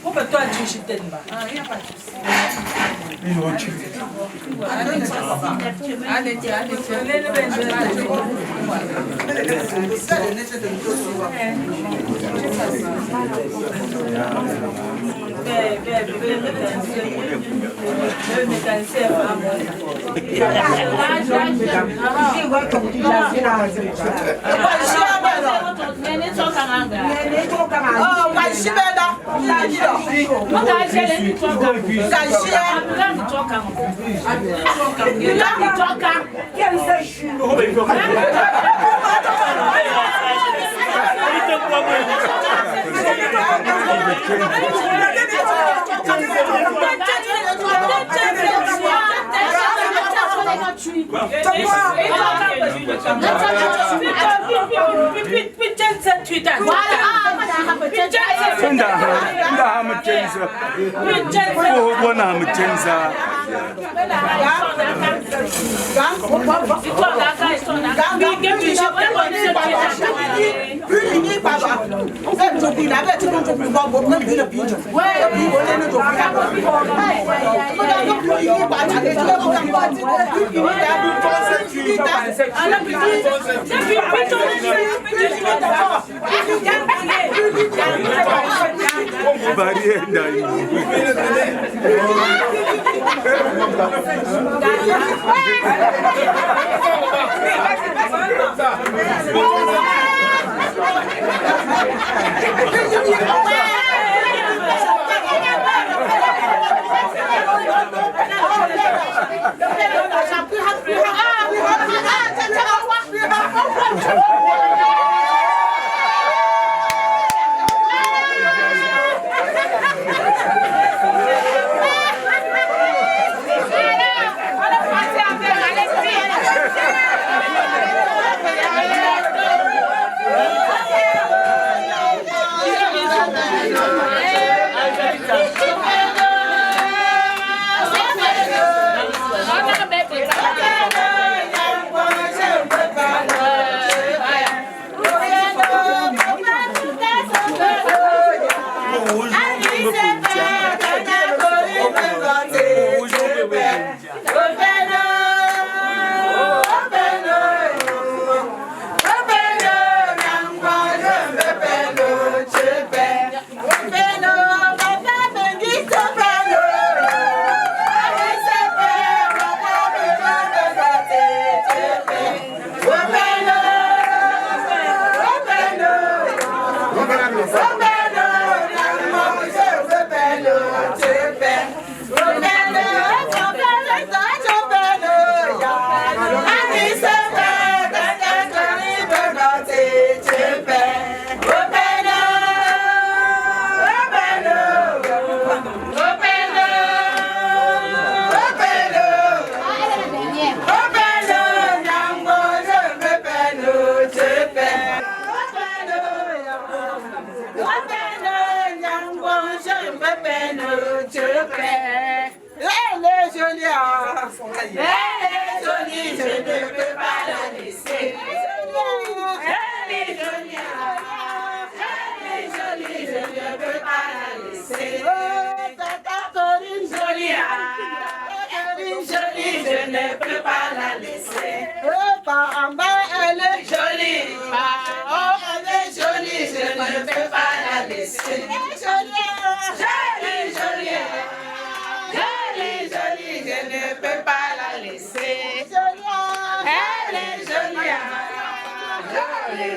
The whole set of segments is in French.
On peut toi dire je t'aime pas. Il n'y a pas de souci.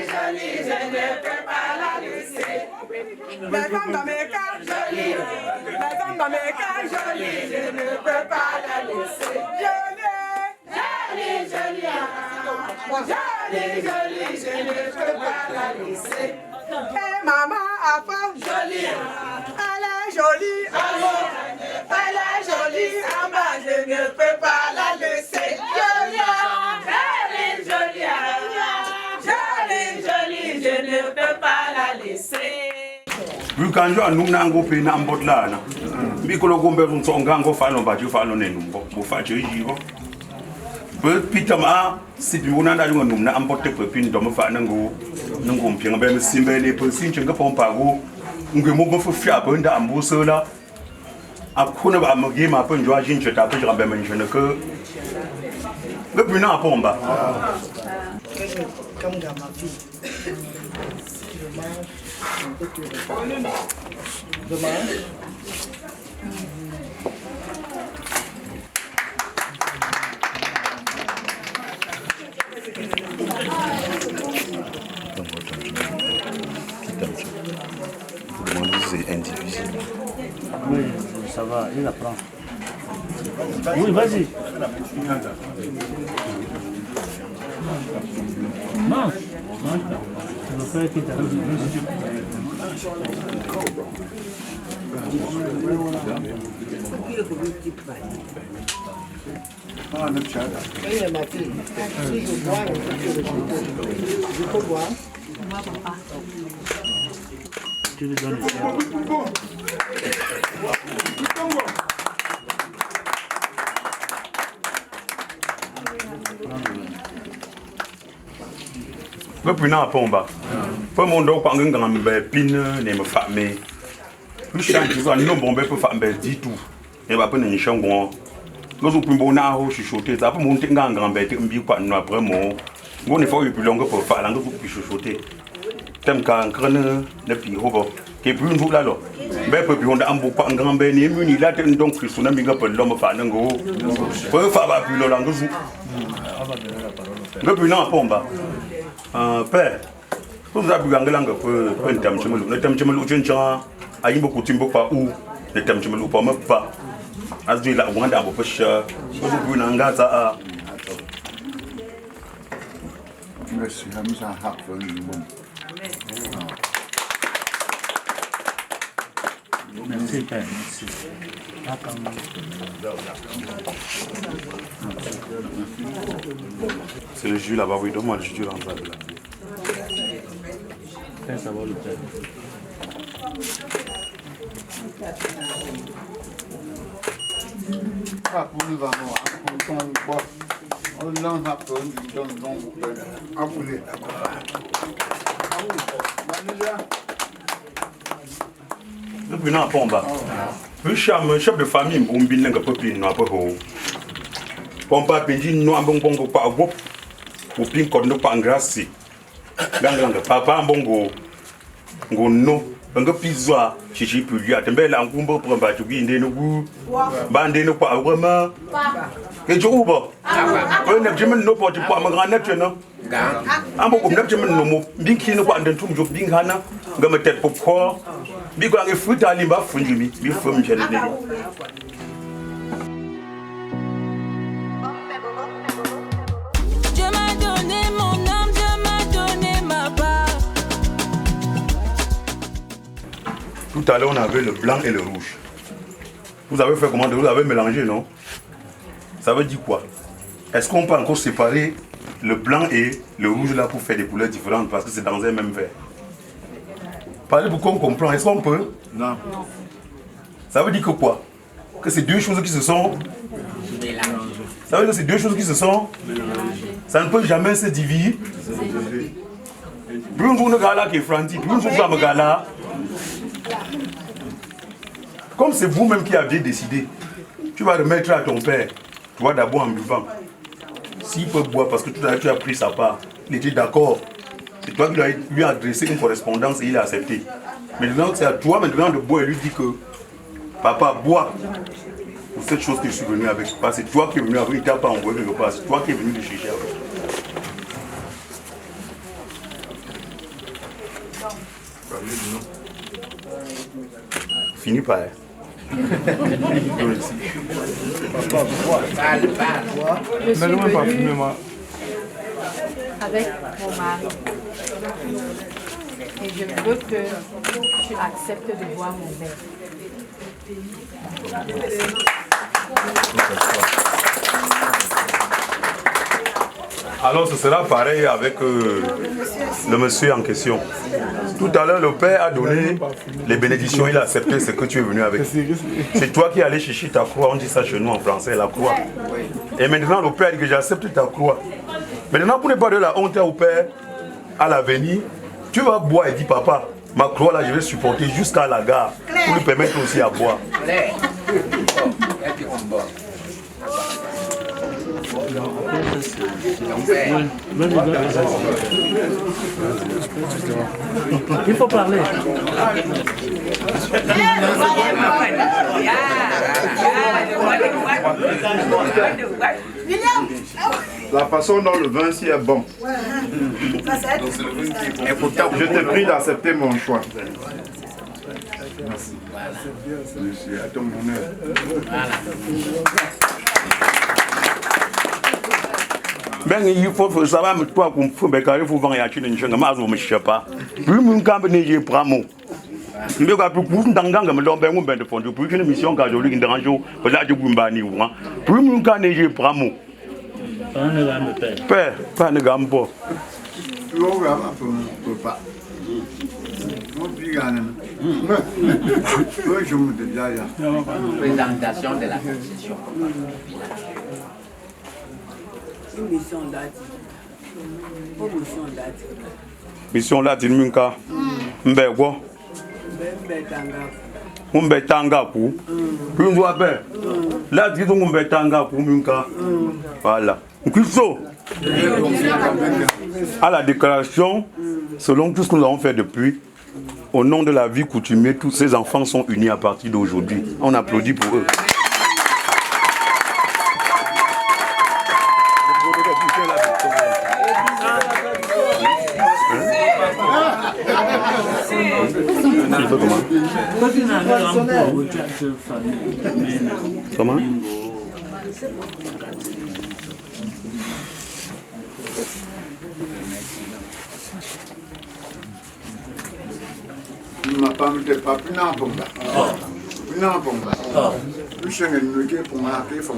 jolie, je ne peux pas la laisser. La femme dans mes cas, jolie. La femme dans mes cas, jolie, je ne peux pas la laisser. Jolie, jolie, jolie. Jolie, jolie, je ne peux pas la laisser. Et maman a pas jolie. Elle est jolie, amour. Elle est jolie, en bas, je ne peux pas la laisser. Jolie, jolie, jolie, jolie, je ne peux pas la laisser. Vu quand je nous n'avons pas na mbot là na, bikolo gombe runtsonga ngo falo ba ju falo ne numbo, bo fa je yibo. Be pitama si bi wona na ju ngum na mbot te pepin do mo fa na ngo ngum piang be simbe ne pe sin chenga pompa go ngwe mo go fia be nda ambo so la. Akuna ba mo ge ma pe njo ajin cheta pe jambe men je ne que le but na pomba. Comme dans ma vie. Demain. C'est indivisible. Oui, ça va, il apprend. Oui, vas-y. Non. Tu veux faire qui t'arrive. Oui, ma fille. Si je bois, je peux boire. Moi, papa. Tu lui donnes. Le plus na pomba. Peu mon do kwa ngam be pin ne me fa me. Plus chant tu vas non bombe peut fa be dit tout. Et va pe ne changon. Nous au pimbo na ho chuchoter. Ça peut monter ngam be te mbi kwa no après mon. Ngo ne faut plus longue pour fa la ngo pour chuchoter. Tem ka nkrene ne pi hobo. Ke plus nous là lo. Be pe bi on da ambu kwa ngam be ne muni la te donc Christ na mi ga pe lo me fa ngo. Peu fa ba plus lo la ngo. Le plus na pomba. Père, vous avez un peu de temps, le temps de l'eau, à y beaucoup de temps, ou le temps de l'eau, pas. As dit la wanda pour pêcher, vous pouvez en garder à. Merci, I'm happy. Merci, Père, merci. C'est le jus là-bas, oui, donne-moi le jus là-bas. Ça va le faire. Depuis non, pomba. Le chef de famille, on bin n'importe quoi, non pas haut. Pomba pendi no ambongo pa wop. Ou pin code no pa grâce. Ganga papa mbongo ngo no nga pizza chichi puli atembe la ngumbo pour ba tugi inde no gu bande no pa vraiment ke jobo ko ne jemen no poti pa ma grand net no ambo ko ne jemen no mo binki no ko ande tum jo bingana nga ma tet popcorn bi ko ngi fruta limba funjumi bi fam jene ne. Tout à l'heure, on avait le blanc et le rouge. Vous avez fait comment? Vous avez mélangé, non? Ça veut dire quoi? Est-ce qu'on peut encore séparer le blanc et le rouge là pour faire des couleurs différentes parce que c'est dans un même verre? Parlez pour qu'on comprenne. Est-ce qu'on peut? Non. Ça veut dire que quoi? Que c'est deux choses qui se sont mélangées. Ça veut dire que c'est deux choses qui se sont mélangées. Ça ne peut jamais se diviser. Comme c'est vous-même qui aviez décidé, tu vas remettre à ton père, toi d'abord en buvant. S'il peut boire, parce que tout à l'heure tu as pris sa part, il était d'accord. C'est toi qui lui as adressé une correspondance et il a accepté. Maintenant, c'est à toi maintenant de boire et lui dire que papa, bois pour cette chose que je suis venu avec. Parce que c'est toi qui es venu avec, il ne t'a pas envoyé quelque part, c'est toi qui es venu le chercher avec. Fini par. Je suis venue avec mon mari. Et je veux que tu acceptes de voir mon père. Alors ce sera pareil avec le monsieur en question. Tout à l'heure, le père a donné les bénédictions, il a accepté ce que tu es venu avec. C'est toi qui es allé chercher ta croix, on dit ça chez nous en français, la croix. Et maintenant, le père dit que j'accepte ta croix. Maintenant, pour ne pas de la honte au père, à l'avenir, tu vas boire et dis papa, ma croix là, je vais supporter jusqu'à la gare pour lui permettre aussi à boire. Il faut parler. La façon dont le vin si est bon. Je te prie d'accepter mon choix. Merci. Merci. À ton honneur. Ben il faut savoir me toi qu'on faut be carré faut vendre ya chine nchanga ma zo me chepa. Puis mun kambe ne je pramo. Mbe ka pu ku ndanga me lombe ngumbe de fondu puis une mission ka joli ndanjo ko la je bumba ni wa. Puis mun ka ne je pramo. On ne va me perdre. Père, pas ne gambo. Tu vas pas. Mon pigane. Je me déjà là. Présentation de la concession. Mission là tin munka. Mbe go. Mbe tanga ku. Puis on be. Là dit donc mbe tanga ku munka. Voilà. Kiso. À la déclaration, selon tout ce que nous avons fait depuis, au nom de la vie coutumière, tous ces enfants sont unis à partir d'aujourd'hui. On applaudit pour eux. Comment? Ma femme n'était pas plus n'importe. Plus n'importe. Plus cher que nous qui pour marquer fond.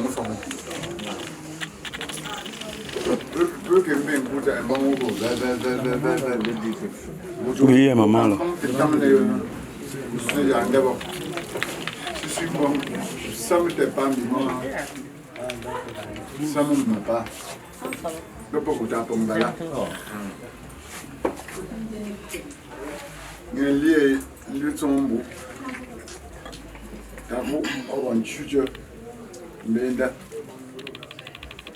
Peu que même pour un bon mot. Oui, maman là. Je suis bon. Ça ne m'était pas mis. Ça ne m'a pas. Je ne peux pas pour me là. Il y a tombeau. Tabou, on va chuter. Mais là,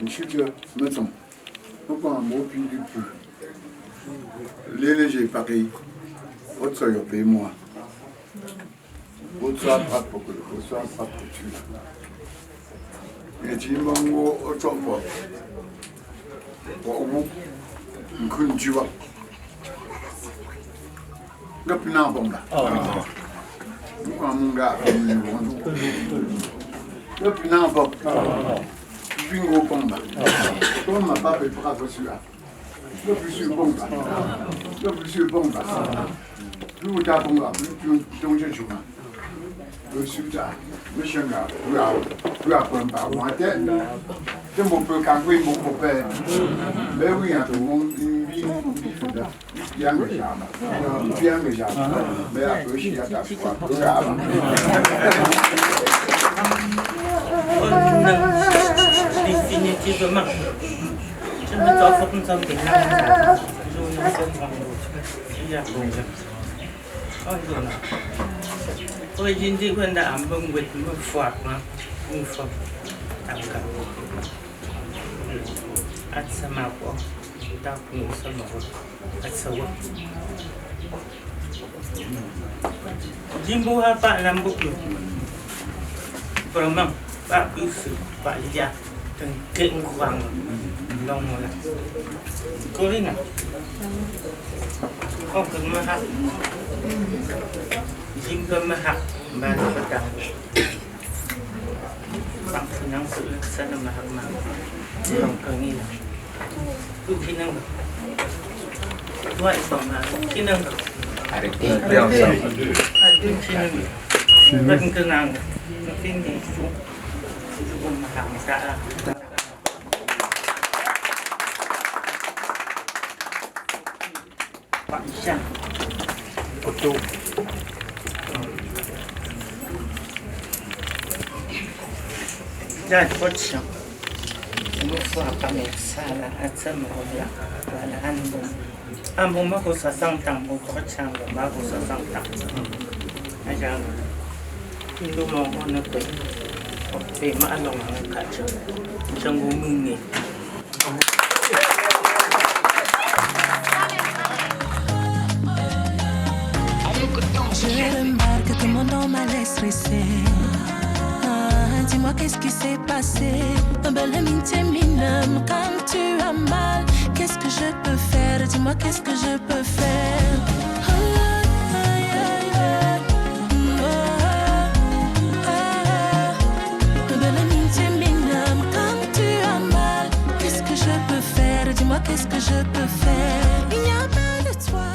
une chute, mettons. Pourquoi un mot puis du peu. Les légers pareil. Autre soit paye moi. Autre soit pas pour que le soit pas pour tu. Et tu m'as dit, autre soit pas. Pour vous, une crune tu vois. Le plus n'importe quoi. Pourquoi mon gars le plus n'importe quoi. Bingo combat. Comme ma papa est bravo celui-là. Le plus sûr combat. Le plus sûr combat. Plus vous t'as combat, plus tu es joué. Le sultan, le chien, plus apprendre par moi tête. C'est mon peu quand oui, mon père. Mais oui, un tout le monde, bien le jardin. Mais après, je suis à ta foi. Définitivement. Je me t'offre comme ça. Aujourd'hui, quand on a un bon wet, on fois, une fois, at sa mako, tapos sa mako, at sa wak. Jimbo ha pa lambok mo. Peremang, pak isu, pak ija, tengkeng kurang, long mo lang. Korina. Open my hat. Jingle my hat. Man of a down. Something else to send my hat. Không cần nghĩ là cứ khi năng vậy xong mà khi năng khi năng vẫn cứ năng khi gì cũng mà hạng cả bạn sang ô tô ra có xong Mufwa pamesala atsema hoya wala anbo ambo mako sasantang mo kochanga mako sasantang ajang ndo mo ono ko pe ma along ang kacha jango mungi Je remarque que mon nom m'a laissé stresser. Dis-moi qu'est-ce qui s'est passé. Belle amitié minime quand tu as mal. Qu'est-ce que je peux faire? Dis-moi qu'est-ce que je peux faire? Belle amitié minime quand tu as mal. Qu'est-ce que je peux faire? Dis-moi qu'est-ce que je peux faire? Il n'y a pas de toi.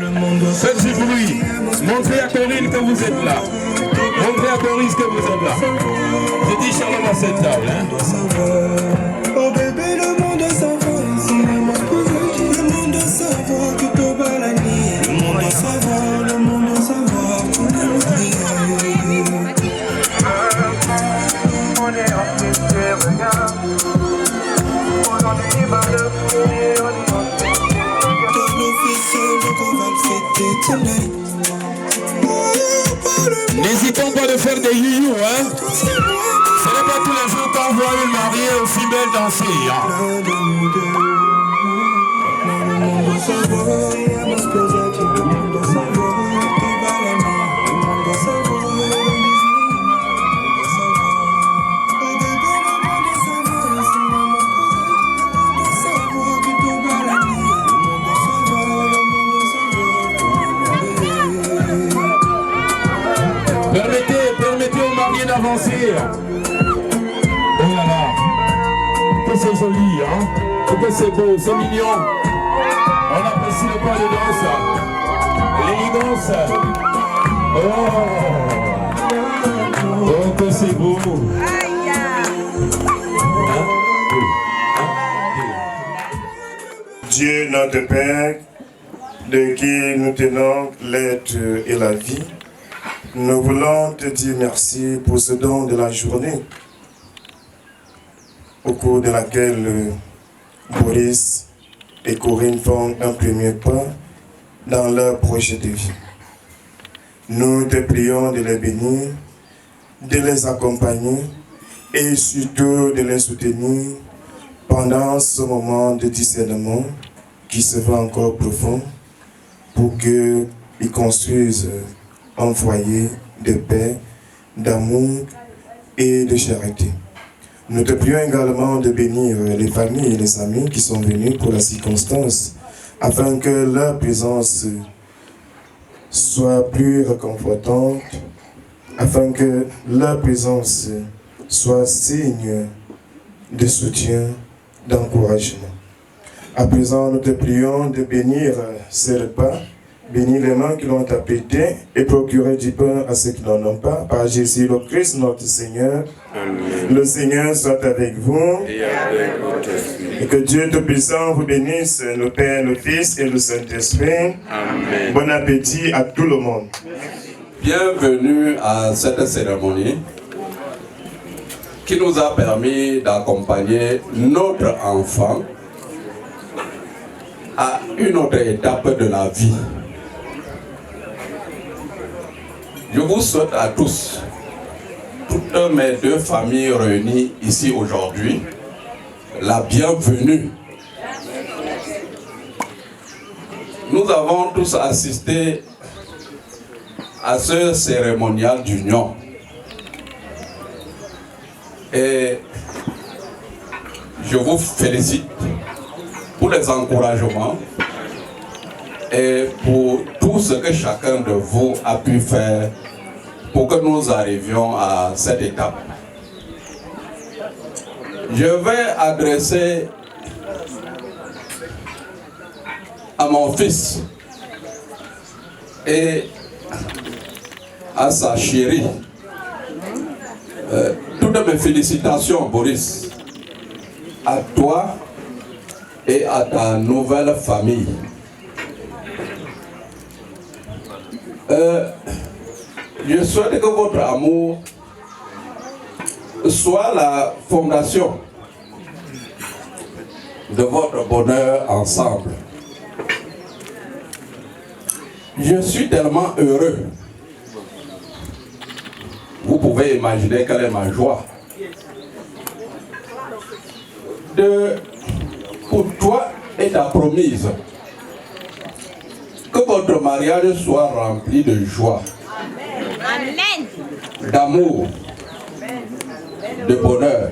Le monde, faites du bruit. Montrez à Corinne que vous êtes là. Montrez à Corinne que vous êtes là. Je dis Charles à cette table. Oh bébé, le monde s'en va. Le monde s'en va. Que tu vas la nuit. Le monde s'en va. Le monde s'en va. On est en train regarde. Aujourd'hui, va le premier. Dans l'officiel, donc on va le fêter tonight. N'hésitons pas de faire des you-you, hein. Ce n'est pas tous les jours qu'on voit une mariée ou fille belle danser, hein. Permettez aux mariés d'avancer. Oh là là, que c'est joli, hein, que c'est beau, c'est mignon. On apprécie le pas de danse, l'élégance. Oh, que c'est beau. Dieu notre Père, de qui nous tenons l'être et la vie, nous voulons te dire merci pour ce don de la journée au cours de laquelle Boris et Corinne font un premier pas dans leur projet de vie. Nous te prions de les bénir, de les accompagner et surtout de les soutenir pendant ce moment de discernement qui se fait encore profond pour qu'ils construisent un foyer de paix, d'amour et de charité. Nous te prions également de bénir les familles et les amis qui sont venus pour la circonstance, afin que leur présence soit plus réconfortante, afin que leur présence soit signe de soutien, d'encouragement. À présent, nous te prions de bénir ces repas, bénis les mains qui l'ont apprêté et procurer du pain à ceux qui n'en ont pas, par Jésus le Christ notre Seigneur. Amen. Le Seigneur soit avec vous et avec votre esprit. Et que Dieu Tout-Puissant vous bénisse, le Père, le Fils et le Saint-Esprit. Amen. Bon appétit à tout le monde. Bienvenue à cette cérémonie qui nous a permis d'accompagner notre enfant à une autre étape de la vie. Je vous souhaite à tous, toutes mes deux familles réunies ici aujourd'hui, la bienvenue. Nous avons tous assisté à ce cérémonial d'union. Et je vous félicite pour les encouragements, et pour tout ce que chacun de vous a pu faire pour que nous arrivions à cette étape. Je vais adresser à mon fils et à sa chérie toutes mes félicitations, Boris, à toi et à ta nouvelle famille. Je souhaite que votre amour soit la fondation de votre bonheur ensemble. Je suis tellement heureux. Vous pouvez imaginer quelle est ma joie pour toi et ta promise, que votre mariage soit rempli de joie, d'amour, de bonheur.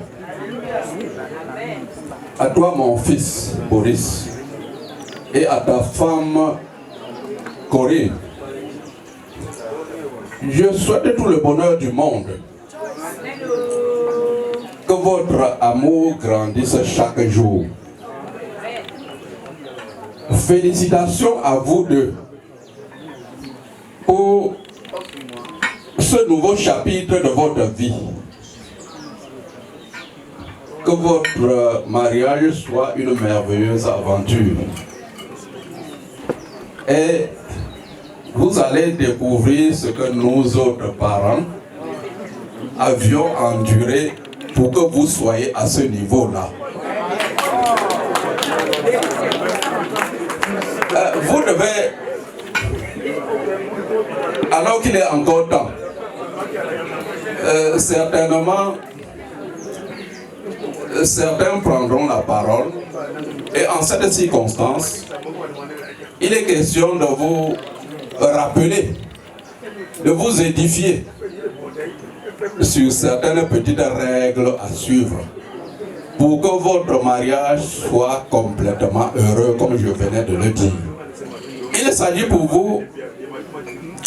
À toi, mon fils Boris, et à ta femme Corinne, je souhaite tout le bonheur du monde. Que votre amour grandisse chaque jour. Félicitations à vous deux pour ce nouveau chapitre de votre vie. Que votre mariage soit une merveilleuse aventure. Et vous allez découvrir ce que nous autres parents avions enduré pour que vous soyez à ce niveau-là. Vous devez, alors qu'il est encore temps, certainement, certains prendront la parole et en cette circonstance, il est question de vous rappeler, de vous édifier sur certaines petites règles à suivre pour que votre mariage soit complètement heureux, comme je venais de le dire. Il s'agit pour vous,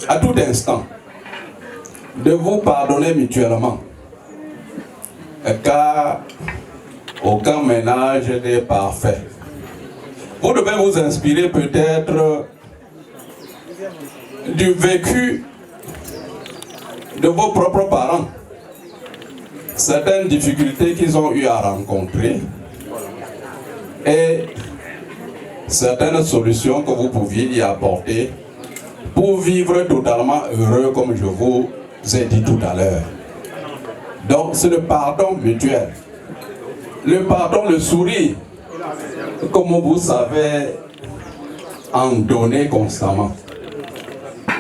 à tout instant, de vous pardonner mutuellement, car aucun ménage n'est parfait. Vous devez vous inspirer peut-être du vécu de vos propres parents, certaines difficultés qu'ils ont eu à rencontrer et certaines solutions que vous pouviez y apporter pour vivre totalement heureux, comme je vous ai dit tout à l'heure. Donc c'est le pardon mutuel, le pardon, le sourire, comme vous savez en donner constamment.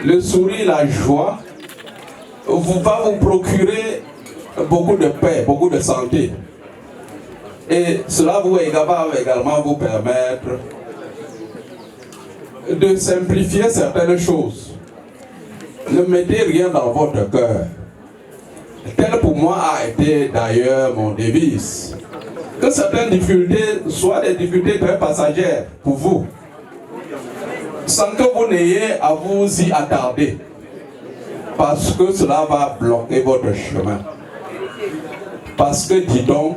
Le sourire, la joie, va vous procurer beaucoup de paix, beaucoup de santé. Et cela va également vous permettre de simplifier certaines choses. Ne mettez rien dans votre cœur. Tel pour moi a été d'ailleurs mon devise. Que certaines difficultés soient des difficultés très passagères pour vous, sans que vous n'ayez à vous y attarder, parce que cela va bloquer votre chemin. Parce que, dit-on,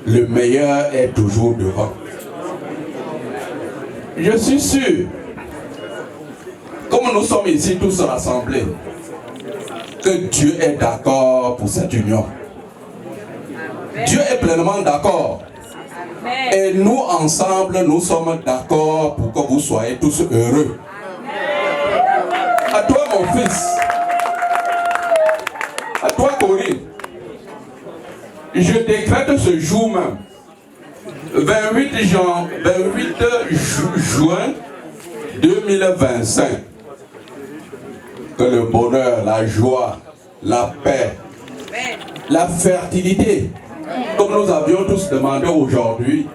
le meilleur est toujours devant. Je suis sûr, comme nous sommes ici tous rassemblés, que Dieu est d'accord pour cette union. Dieu est pleinement d'accord. Et nous ensemble, nous sommes d'accord pour que vous soyez tous heureux. À toi, mon fils. À toi, Corinne. Je décrète ce jour même, 28 juin 2025, que le bonheur, la joie, la paix, la fertilité, comme nous avions tous demandé aujourd'hui,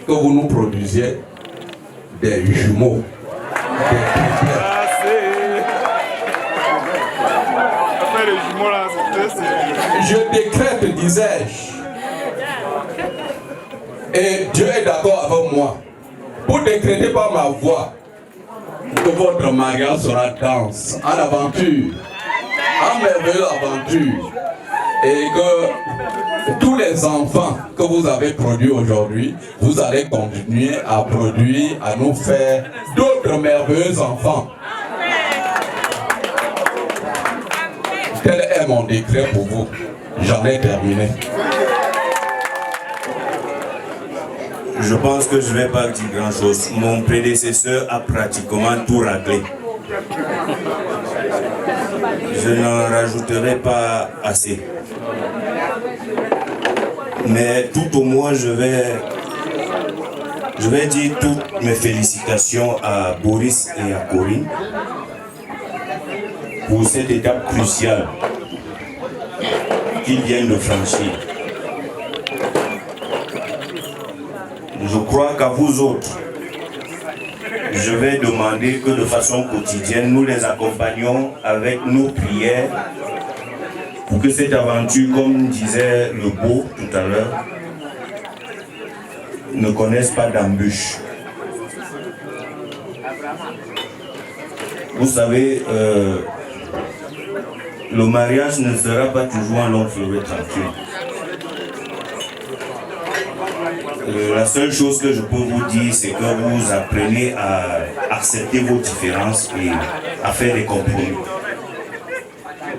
que vous nous produisiez des jumeaux, Je décrète, disais-je, et Dieu est d'accord avec moi, pour décréter par ma voix que votre mariage sera dense, en aventure, en merveilleuse aventure, et que tous les enfants que vous avez produits aujourd'hui, vous allez continuer à produire, à nous faire d'autres merveilleux enfants. Tel est mon décret pour vous. J'en ai terminé. Je pense que je ne vais pas dire grand-chose. Mon prédécesseur a pratiquement tout raclé. Je n'en rajouterai pas assez. Mais tout au moins, je vais dire toutes mes félicitations à Boris et à Corinne pour cette étape cruciale qu'ils viennent de franchir. Je crois qu'à vous autres, je vais demander que de façon quotidienne, nous les accompagnons avec nos prières pour que cette aventure, comme disait le beau tout à l'heure, ne connaisse pas d'embûches. Vous savez, le mariage ne sera pas toujours un long fleuve tranquille. La seule chose que je peux vous dire, c'est que vous apprenez à accepter vos différences et à faire des compromis.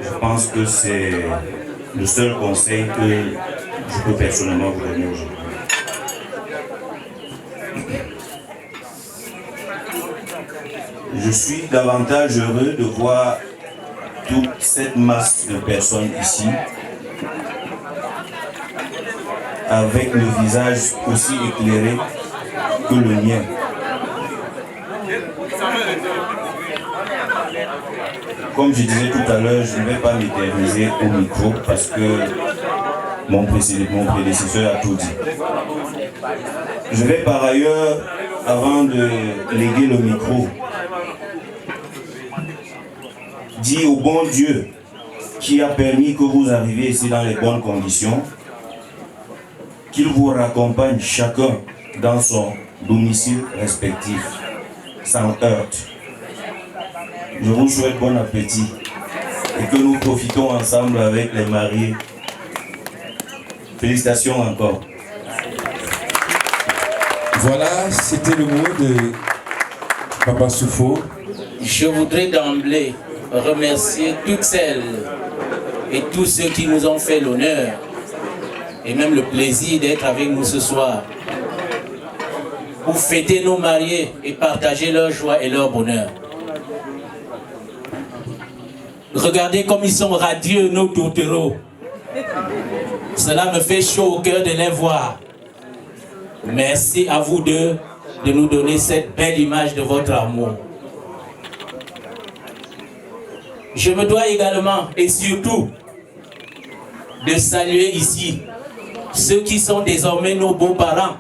Je pense que c'est le seul conseil que je peux personnellement vous donner aujourd'hui. Je suis davantage heureux de voir toute cette masse de personnes ici, avec le visage aussi éclairé que le mien. Comme je disais tout à l'heure, je ne vais pas m'éterniser au micro parce que mon prédécesseur a tout dit. Je vais par ailleurs, avant de léguer le micro, dire au bon Dieu qui a permis que vous arriviez ici dans les bonnes conditions, qu'il vous raccompagne chacun dans son domicile respectif, sans heurte. Je vous souhaite bon appétit et que nous profitons ensemble avec les mariés. Félicitations encore. Voilà, c'était le mot de Papa Soufo. Je voudrais d'emblée remercier toutes celles et tous ceux qui nous ont fait l'honneur et même le plaisir d'être avec nous ce soir pour fêter nos mariés et partager leur joie et leur bonheur. Regardez comme ils sont radieux, nos tourtereaux. Cela me fait chaud au cœur de les voir. Merci à vous deux de nous donner cette belle image de votre amour. Je me dois également et surtout de saluer ici ceux qui sont désormais nos beaux-parents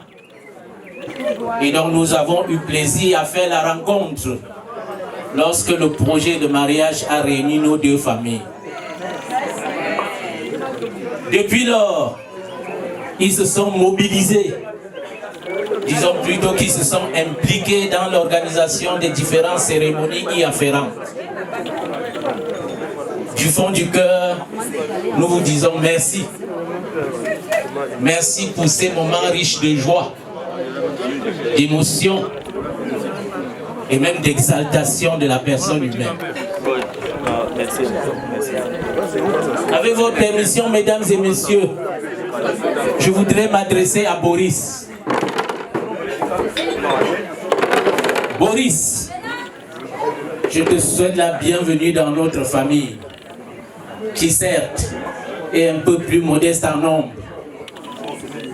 et dont nous avons eu plaisir à faire la rencontre lorsque le projet de mariage a réuni nos deux familles. Depuis lors, ils se sont mobilisés, disons plutôt qu'ils se sont impliqués dans l'organisation des différentes cérémonies y afférentes. Du fond du cœur, nous vous disons merci. Merci pour ces moments riches de joie, d'émotion et même d'exaltation de la personne humaine. Avec votre permission, mesdames et messieurs, je voudrais m'adresser à Boris. Boris, je te souhaite la bienvenue dans notre famille, qui certes est un peu plus modeste en nombre,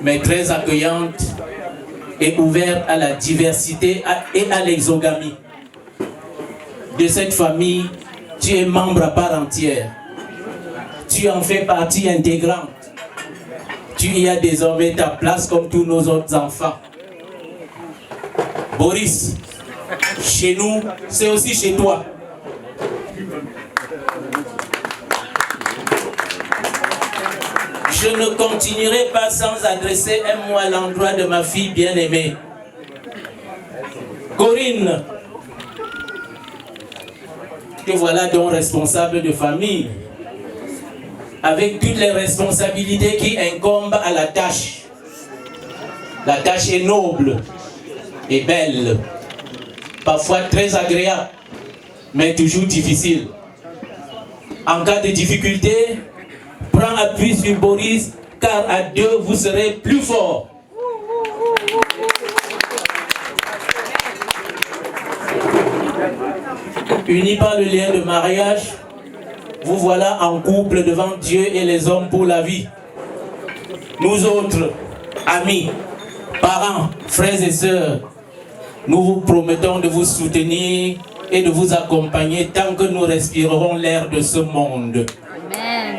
mais très accueillante et ouverte à la diversité et à l'exogamie. De cette famille, tu es membre à part entière. Tu en fais partie intégrante. Tu y as désormais ta place comme tous nos autres enfants. Boris, chez nous, c'est aussi chez toi. Je ne continuerai pas sans adresser un mot à l'endroit de ma fille bien-aimée. Corinne, que voilà donc responsable de famille, avec toutes les responsabilités qui incombent à la tâche. La tâche est noble et belle, parfois très agréable, mais toujours difficile. En cas de difficulté, prends appui sur Boris, car à deux, vous serez plus forts. Unis par le lien de mariage, vous voilà en couple devant Dieu et les hommes pour la vie. Nous autres, amis, parents, frères et sœurs, nous vous promettons de vous soutenir et de vous accompagner tant que nous respirerons l'air de ce monde. Amen.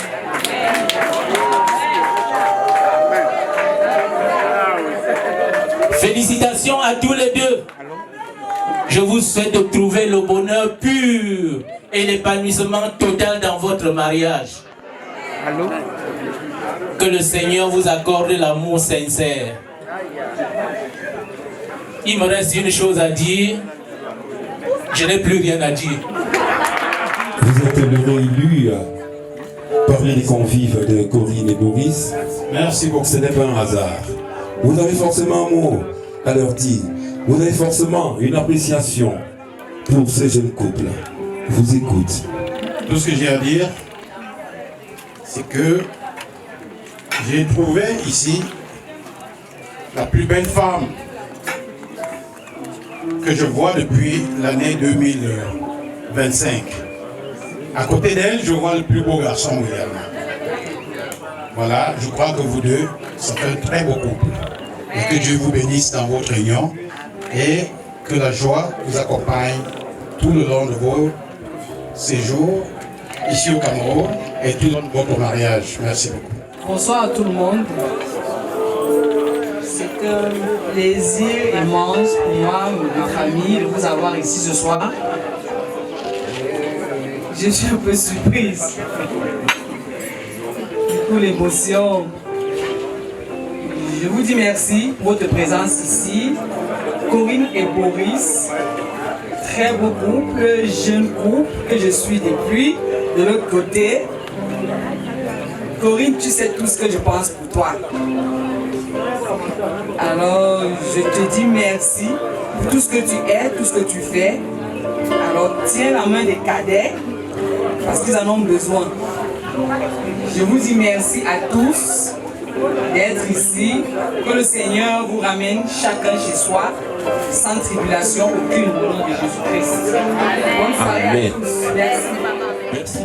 Félicitations à tous les deux. Je vous souhaite de trouver le bonheur pur et l'épanouissement total dans votre mariage. Allô? Que le Seigneur vous accorde l'amour sincère. Il me reste une chose à dire. Je n'ai plus rien à dire. Vous êtes le réélu parmi les convives de Corinne et Boris. Merci beaucoup. Ce n'est pas un hasard. Vous avez forcément un mot à leur dire. Vous avez forcément une appréciation pour ce jeune couple. Je vous écoute. Tout ce que j'ai à dire, c'est que j'ai trouvé ici la plus belle femme que je vois depuis l'année 2025. À côté d'elle, je vois le plus beau garçon également. Voilà, je crois que vous deux, ça fait un très beau couple. Et que Dieu vous bénisse dans votre union et que la joie vous accompagne tout le long de vos séjours ici au Cameroun et tout le long de votre mariage. Merci beaucoup. Bonsoir à tout le monde. C'est un plaisir immense pour moi, ma famille, de vous avoir ici ce soir. Je suis un peu surprise. Du coup, l'émotion. Je vous dis merci pour votre présence ici. Corinne et Boris, très beau couple, jeune couple que je suis depuis. De l'autre côté, Corinne, tu sais tout ce que je pense pour toi. Alors, je te dis merci pour tout ce que tu es, tout ce que tu fais. Alors, tiens la main des cadets parce qu'ils en ont besoin. Je vous dis merci à tous d'être ici. Que le Seigneur vous ramène chacun chez soi, sans tribulation aucune, au nom de Jésus-Christ. Bonne soirée à tous. Merci. Merci.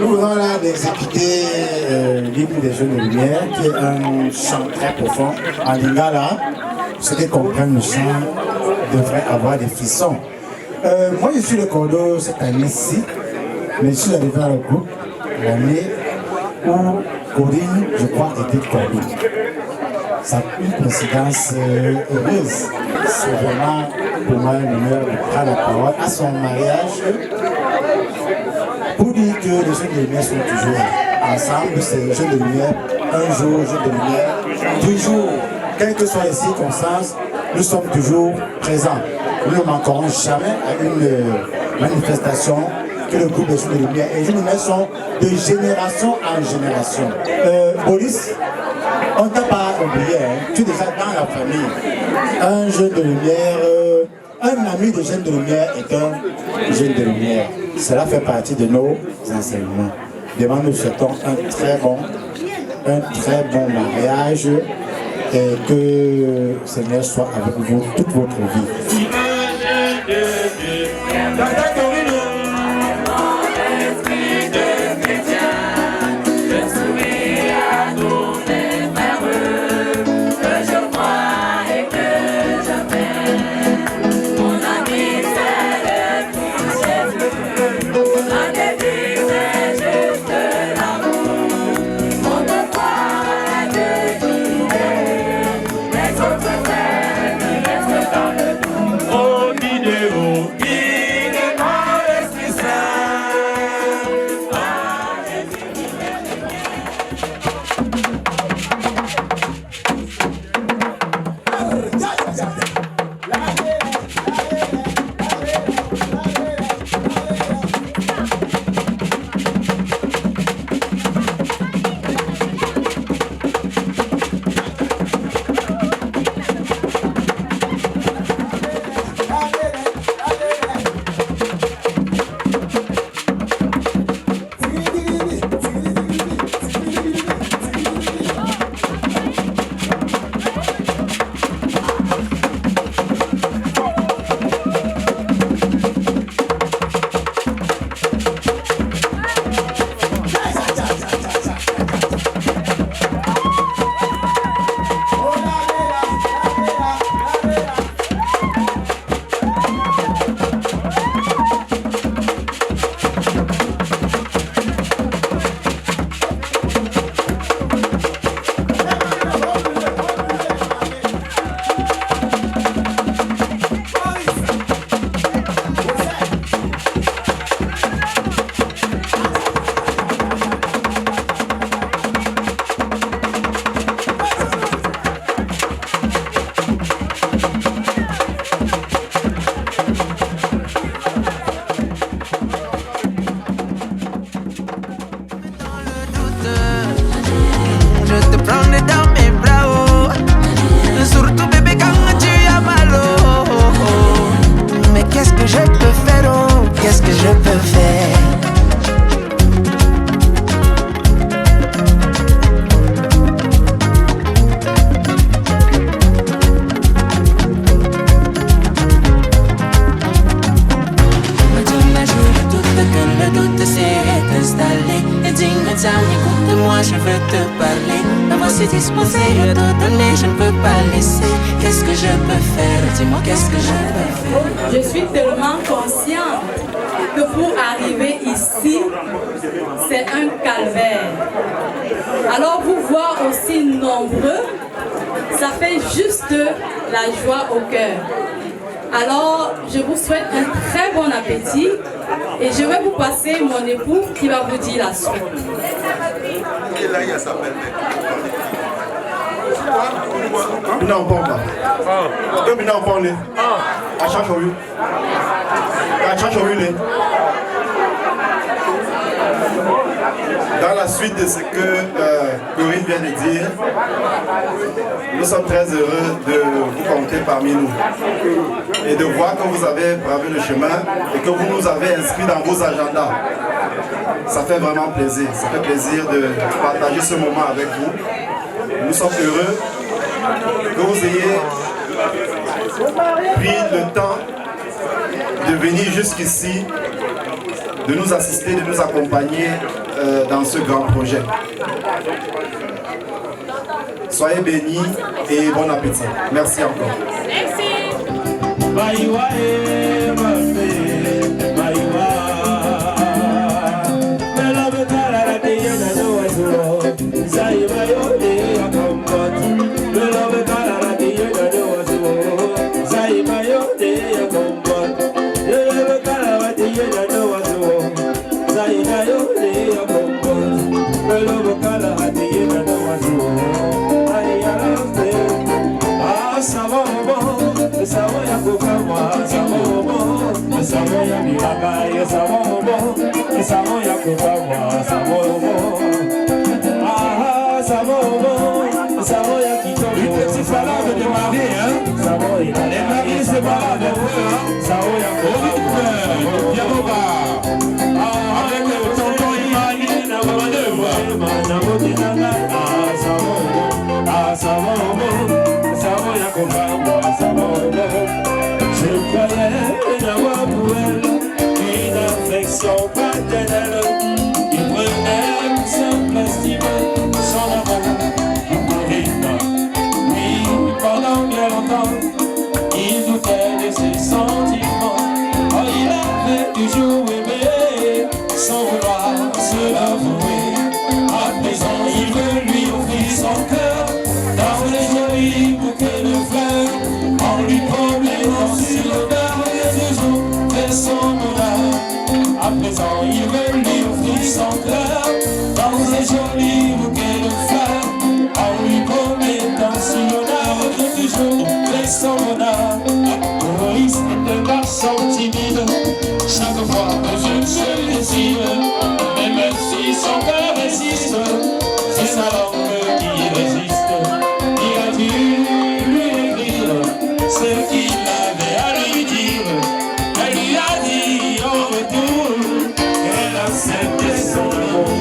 Nous venons là d'exécuter l'hymne des Jeunes de Lumière, qui est un chant très profond. En lingala, ceux qui comprennent le chant devraient avoir des frissons. Moi, je suis le cordeau cette année-ci, mais je suis arrivé dans le groupe l'année où Corinne, je crois, était cordeau. Ça a une coïncidence heureuse. C'est vraiment pour moi un honneur de prendre la parole à son mariage pour dire que les Jeunes de Lumière sont toujours ensemble. C'est les Jeunes de Lumière, un jour, Jeunes de Lumière, toujours, quelles que soient les circonstances, nous sommes toujours présents. Nous ne manquerons jamais à une manifestation que le groupe des Jeunes de Lumière. Et les Jeunes de Lumière sont de génération en génération. Boris, on ne t'a pas oublié, hein. Tu es déjà dans la famille. Un Jeune de Lumière, un ami de Jeune de Lumière est un Jeune de Lumière. Cela fait partie de nos enseignements. Demain, nous souhaitons un très bon mariage et que le Seigneur soit avec vous toute votre vie. Écoute-moi, je veux te parler. Me voici disposé à te donner, je ne peux pas laisser. Qu'est-ce que je peux faire? Dis-moi, qu'est-ce que je peux faire? Je suis tellement consciente que pour arriver ici, c'est un calvaire. Alors vous voir aussi nombreux, ça fait juste la joie au cœur. Alors, je vous souhaite un très bon appétit et je vais vous passer mon époux qui va vous dire la suite. Non, bon, Dans la suite de ce que Corinne vient de dire, nous sommes très heureux de vous compter parmi nous et de voir que vous avez bravé le chemin et que vous nous avez inscrits dans vos agendas. Ça fait vraiment plaisir. Ça fait plaisir de partager ce moment avec vous. Nous sommes heureux que vous ayez pris le temps de venir jusqu'ici, de nous assister, de nous accompagner dans ce grand projet. Soyez bénis et bon appétit. Merci encore. Une petite balade de mariés, hein? Les mariés se baladent un peu, hein? Au rythme du Yaboba. Avec le tonton Imani, je croyais n'avoir pour elle une affection paternelle. Il prenait son estime, son amour, oui, pendant bien longtemps, il doutait de ses sentiments. Oh, il avait toujours aimé, sans vouloir se l'avouer. À présent, il veut lui offrir son cœur dans les jolis bouquets de fleurs, en lui promettant sur l'odeur de toujours fait son bonheur. À présent, il veut lui offrir son cœur dans les jolis bouquets de fleurs, en lui promettant sur l'odeur de toujours fait son bonheur. Maurice est un garçon timide, chaque fois que je se décide, et même si son cœur résiste, c'est sa langue qui résiste. Il a dû lui écrire ce qu'il avait à lui dire. Elle lui a dit en retour qu'elle acceptait son amour.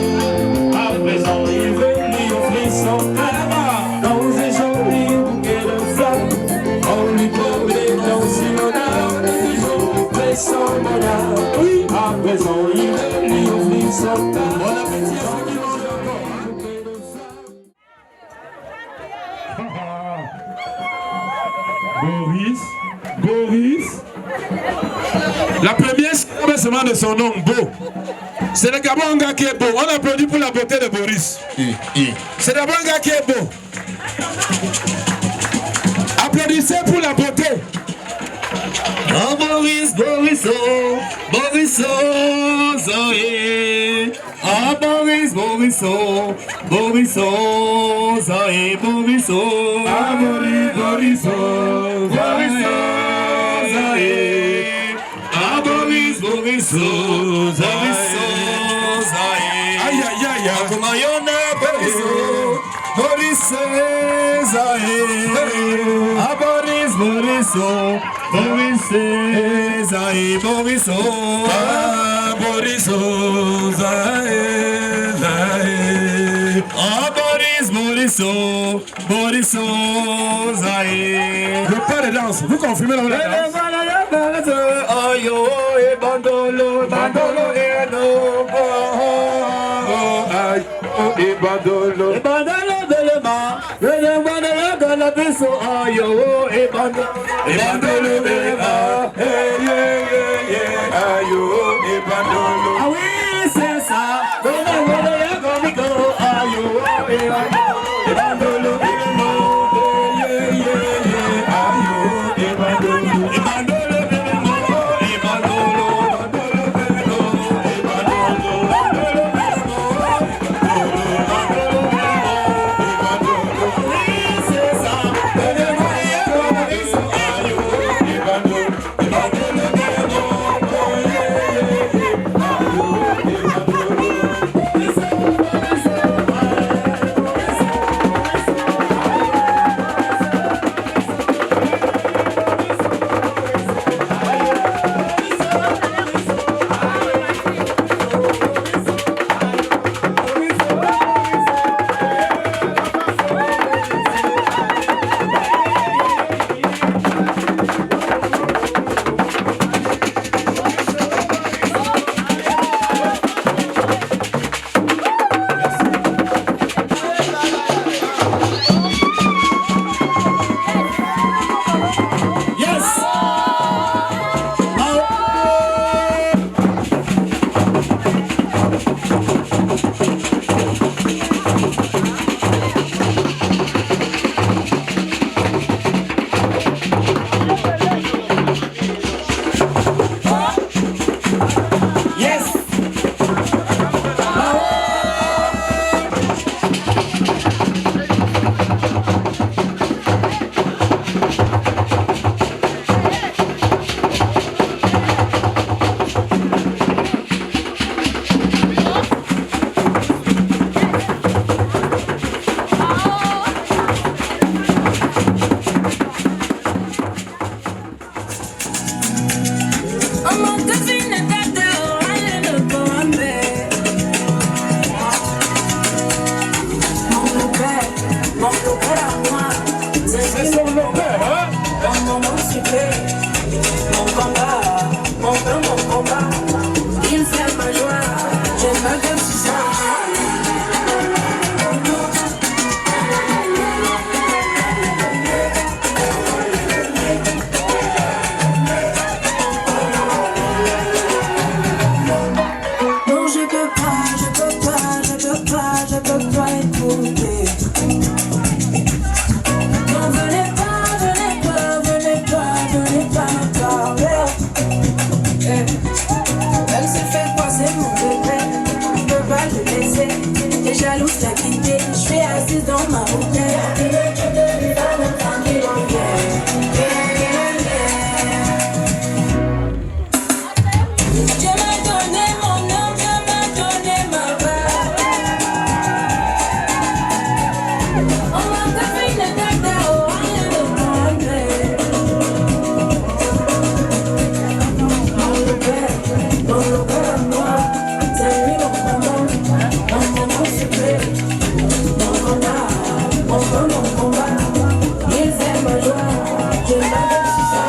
À présent, il veut lui offrir son cœur dans un joli bouquet de fleurs, en lui promettant sur l'honneur de toujours fait son bonheur. Oui, à présent, il veut lui offrir son cœur. Bon appétit à ceux qui mangent encore un bouquet de fleurs. Boris. La première semaine de son nom, Beau. C'est le Gabon gars qui est beau. On applaudit pour la beauté de Boris. C'est d'abord un gars qui est beau. Applaudissez pour la beauté. Oh Boris, Boriso, Zoé. Ah Boris, Boriso, Zoé, Boriso. Ah Boris, Boriso, Zoé. Ah Boris, Boriso, Zoé. Aïe aïe aïe. Comment y'en a Boriso, Zoé. Ah Boris, Boriso. Zoé, Boriso. Ah Boriso, Zoé. Ah Boriso, Zoé. Le pas de danse, vous confirmez la danse? Ayo, et bandolo, et bandolo, belema, bandolo, beso, ayo, et bandolo, belema, ayo, et bandolo. Ah oui, c'est ça, bandolo, ayo, et bandolo, belema, ayo, et bandolo. dans ma bouteille. Dieu m'a donné mon âme, Dieu m'a donné ma part. On m'a fait une tata, oh, rien de malgré. Mon père, moi, c'est lui mon maman secret. Mon combat, il fait ma joie, je m'appelle Susa.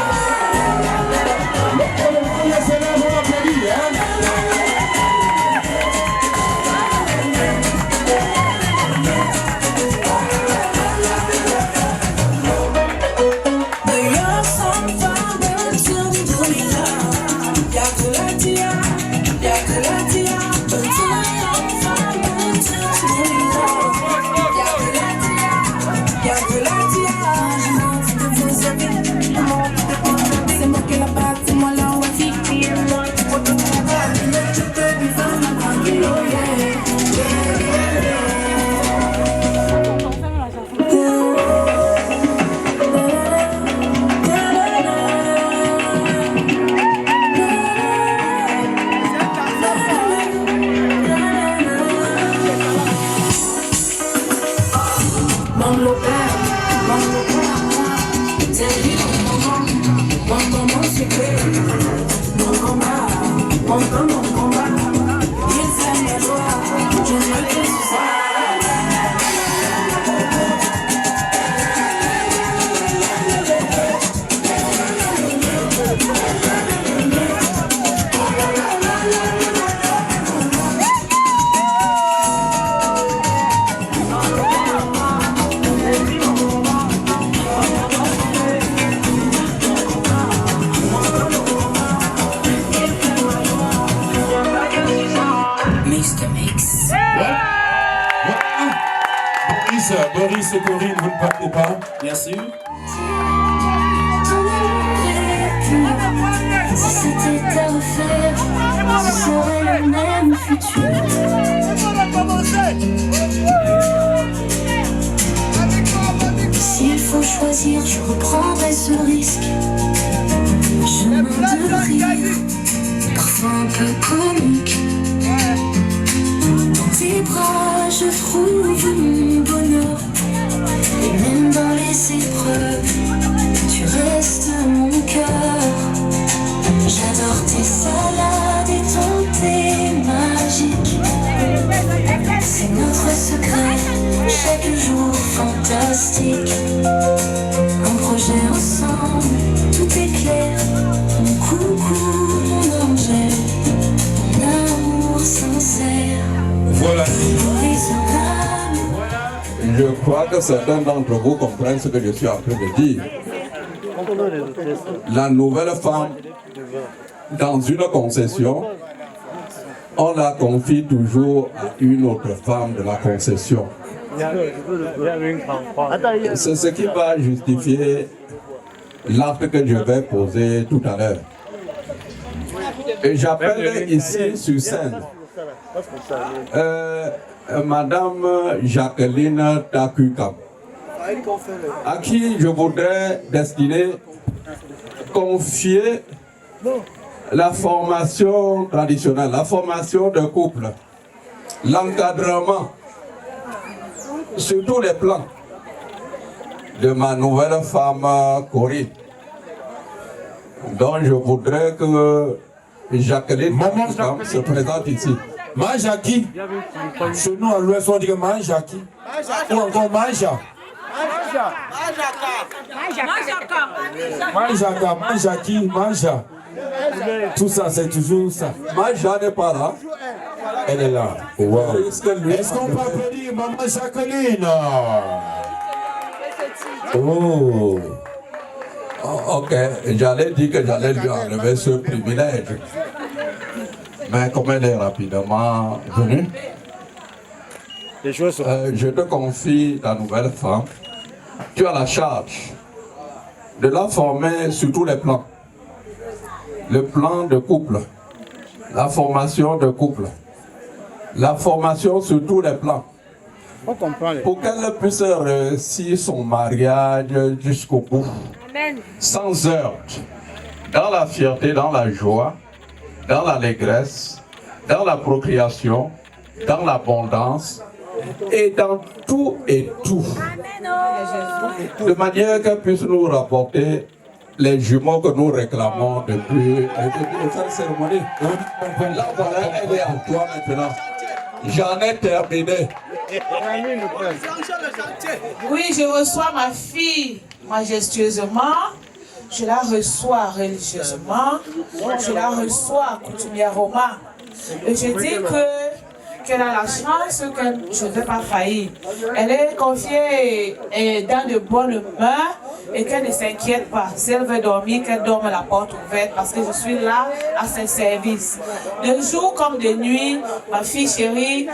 Boris et Corinne, vous ne partez pas? Bien sûr. Si c'était à refaire, ce serait le même futur. S'il faut choisir, je reprendrai ce risque. Chemin de rire, parfois un peu comique. Dans tes bras, je trouve mon bonheur. Et même dans les épreuves, tu restes mon cœur. J'adore tes salades et ton thé magique. C'est notre secret, chaque jour fantastique. Un projet ensemble, tout est clair. Mon coucou, mon angel, mon amour sincère. Voilà. Je crois que certains d'entre vous comprennent ce que je suis en train de dire. La nouvelle femme, dans une concession, on la confie toujours à une autre femme de la concession. C'est ce qui va justifier l'acte que je vais poser tout à l'heure. Et j'appelle ici sur scène Madame Jacqueline Takukam, à qui je voudrais confier la formation traditionnelle, la formation de couple, l'encadrement sur tous les plans de ma nouvelle femme Corinne. Donc je voudrais que Jacqueline Takukam se présente ici. Manjaki. Chez nous, à l'ouest, on dit Manjaki. Ou encore Manja. Manjaka, Manjaki, Manja. Tout ça, c'est toujours ça. Manja n'est pas là. Elle est là. Wow. Est-ce qu'on peut applaudir Maman Jacqueline? Oh. Ok, j'allais dire que j'allais lui enlever ce privilège. Mais comme elle est rapidement venue, je te confie ta nouvelle femme. Tu as la charge de la former sur tous les plans. Le plan de couple, la formation de couple, la formation sur tous les plans, pour qu'elle puisse réussir son mariage jusqu'au bout, sans heurts, dans la fierté, dans la joie, dans l'allégresse, dans la procréation, dans l'abondance et dans tout et tout. De manière qu'elle puisse nous rapporter les jumeaux que nous réclamons depuis cette cérémonie. Là, voilà, elle est en toi maintenant. J'en ai terminé. Oui, je reçois ma fille majestueusement. Je la reçois religieusement. Je la reçois coutumièrement. Et je dis qu'elle a la chance que je ne vais pas faillir. Elle est confiée dans de bonnes mains et qu'elle ne s'inquiète pas. Si elle veut dormir, qu'elle dorme la porte ouverte parce que je suis là à ses services. De jour comme de nuit, ma fille chérie,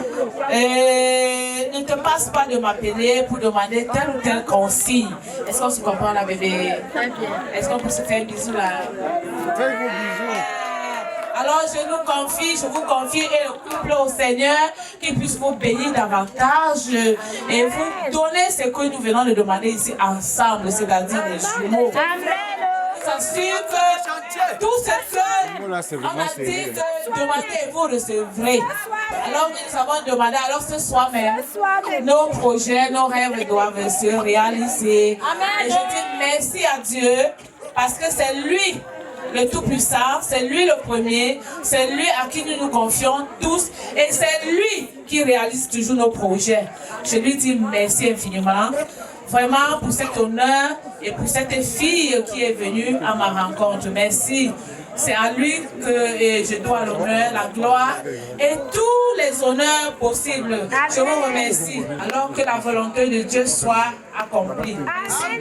ne te passe pas de m'appeler pour demander telle ou telle consigne. Est-ce qu'on se comprend là, bébé? Est-ce qu'on peut se faire un bisou là? Alors je vous confie et le couple au Seigneur qui puisse vous bénir davantage et vous donner ce que nous venons de demander ici ensemble, c'est-à-dire les jumeaux. S'assure que tout ce que on a dit que demandez et vous recevrez. Alors nous avons demandé, alors ce soir même, nos projets, nos rêves doivent se réaliser. Et je dis merci à Dieu parce que c'est lui le Tout-Puissant, c'est lui le premier, c'est lui à qui nous nous confions tous et c'est lui qui réalise toujours nos projets. Je lui dis merci infiniment, vraiment pour cet honneur et pour cette fille qui est venue à ma rencontre. Merci. C'est à lui que je dois l'honneur, la gloire et tous les honneurs possibles. Je vous remercie. Alors que la volonté de Dieu soit accomplie. Merci.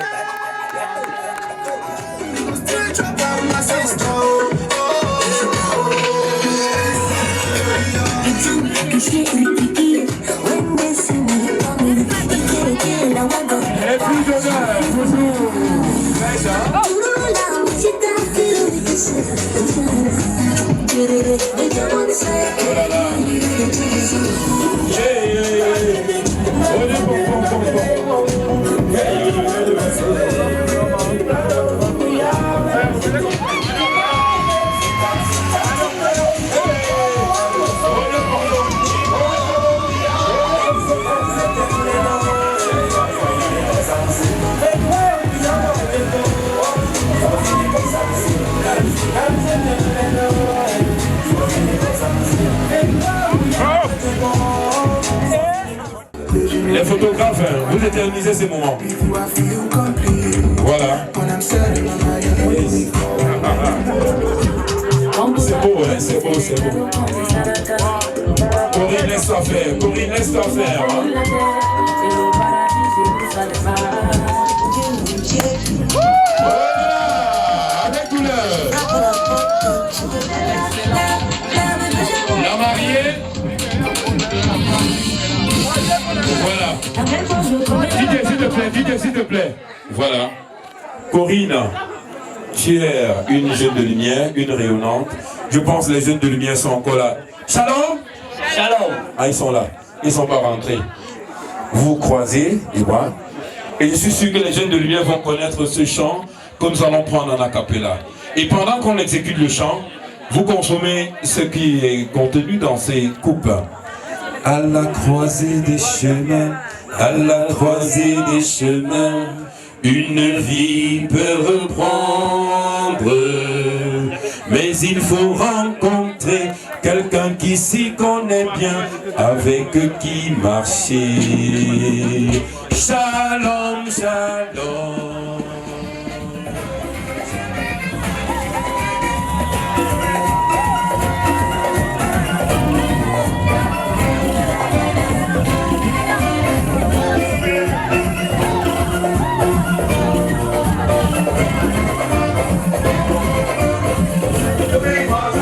Les photographes, vous éternisez ces moments. Voilà. C'est beau, hein, c'est beau, c'est beau. Corinne, laisse-toi faire. Corinne, laisse-toi faire. Hein. Voilà, avec douleur. La mariée. Voilà. DJ, s'il te plaît. Voilà. Corinne, tu es une jeune de lumière, une rayonnante. Je pense que les jeunes de lumière sont encore là. Shalom. Shalom. Ah, ils sont là. Ils ne sont pas rentrés. Vous croisez les bras. Et je suis sûr que les jeunes de lumière vont connaître ce chant que nous allons prendre en a cappella. Et pendant qu'on exécute le chant, vous consommez ce qui est contenu dans ces coupes. À la croisée des chemins, à la croisée des chemins, une vie peut reprendre. Mais il faut rencontrer quelqu'un qui s'y connaît bien, avec qui marcher. Shalom, shalom. Wow.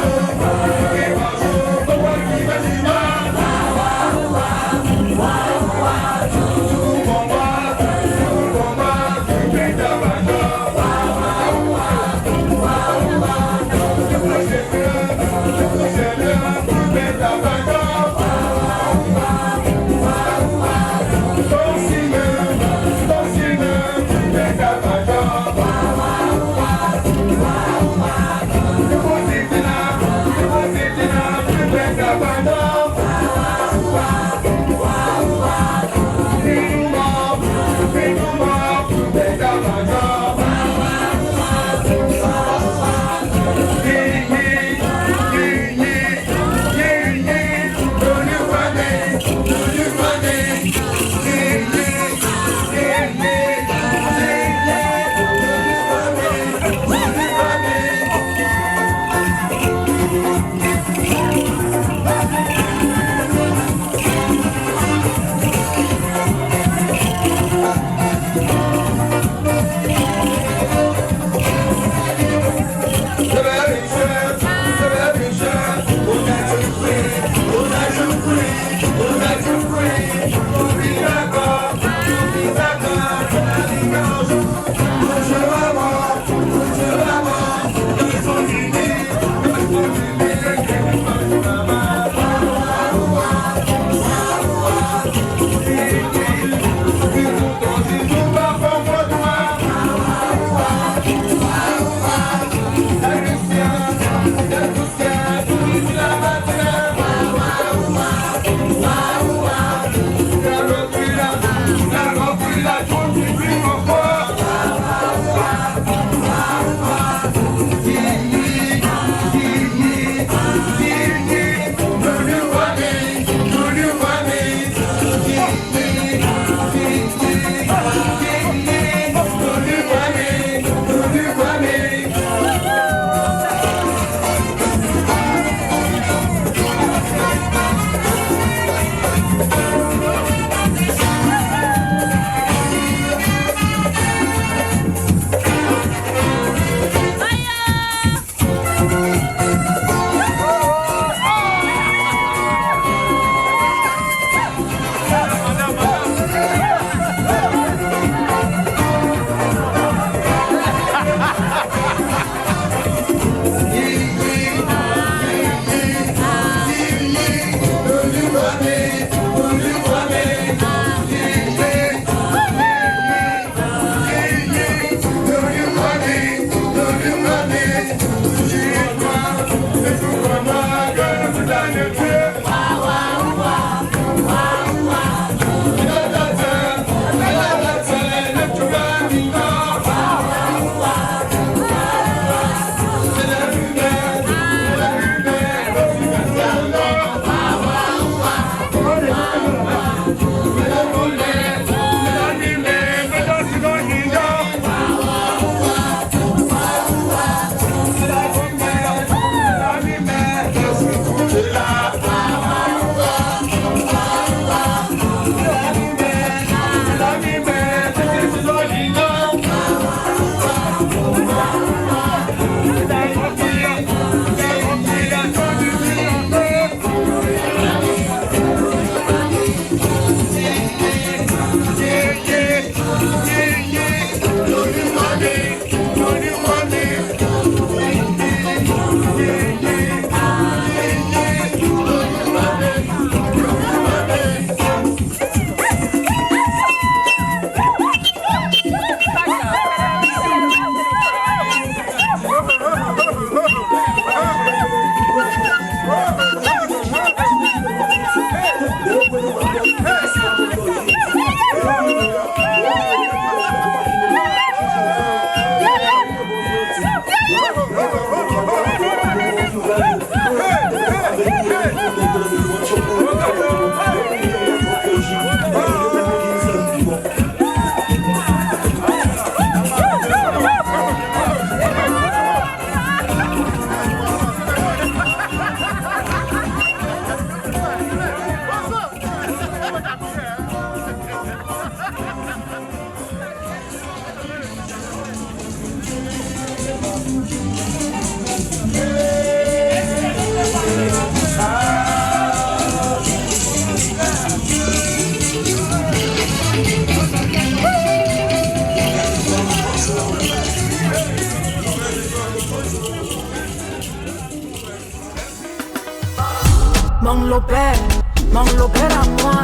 Mon lopère à moi,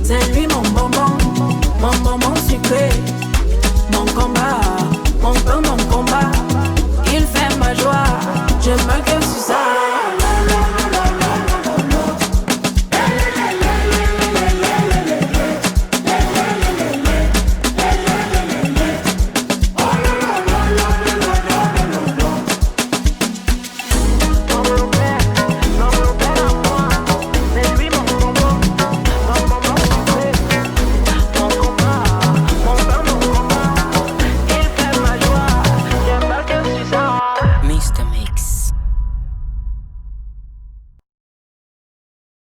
c'est lui mon bonbon sucré, mon combat, mon pain, mon combat, il fait ma joie, je me que sur ça.